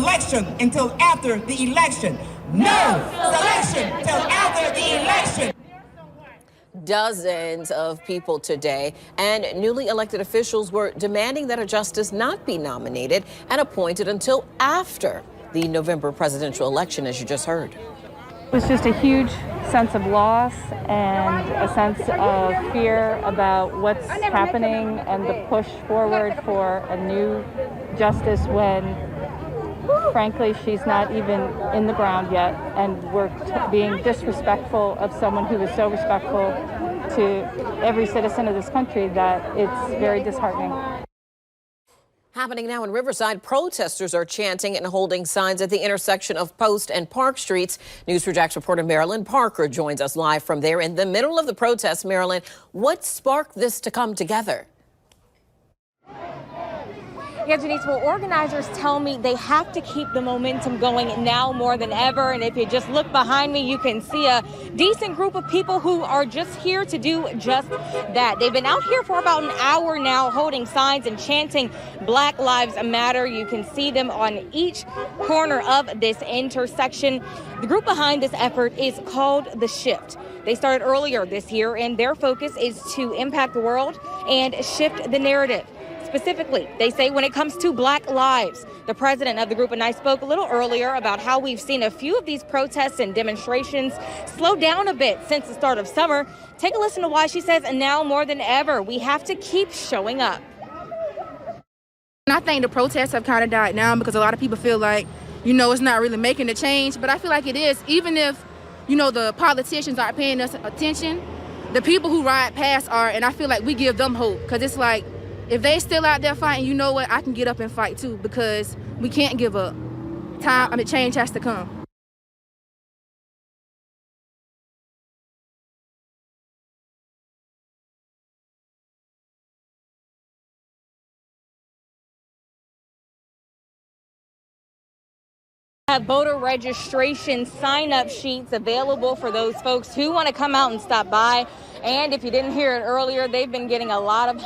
selection until after the election. No selection till after the election. Dozens of people today and newly elected officials were demanding that a justice not be nominated and appointed until after the November presidential election, as you just heard. It was just a huge sense of loss and a sense of fear about what's happening and the push forward for a new justice when, frankly, she's not even in the ground yet, and we're being disrespectful of someone who is so respectful to every citizen of this country that it's very disheartening. Happening now in Riverside, protesters are chanting and holding signs at the intersection of Post and Park Streets. News4Jax reporter Marilyn Parker joins us live from there. In the middle of the protest, Marilyn, what sparked this to come together? Yeah, Janice, well, organizers tell me they have to keep the momentum going now more than ever. And if you just look behind me, you can see a decent group of people who are just here to do just that. They've been out here for about an hour now holding signs and chanting Black Lives Matter. You can see them on each corner of this intersection. The group behind this effort is called The Shift. They started earlier this year, and their focus is to impact the world and shift the narrative. Specifically, they say when it comes to Black lives. The president of the group and I spoke a little earlier about how we've seen a few of these protests and demonstrations slow down a bit since the start of summer. Take a listen to why she says, and now more than ever, we have to keep showing up. I think the protests have kind of died down because a lot of people feel like, it's not really making a change. But I feel like it is, even if, the politicians aren't paying us attention, the people who ride past are, and I feel like we give them hope because it's like, if they still out there fighting, you know what? I can get up and fight too because we can't give up. Change has to come. Have voter registration sign-up sheets available for those folks who want to come out and stop by. And if you didn't hear it earlier, they've been getting a lot of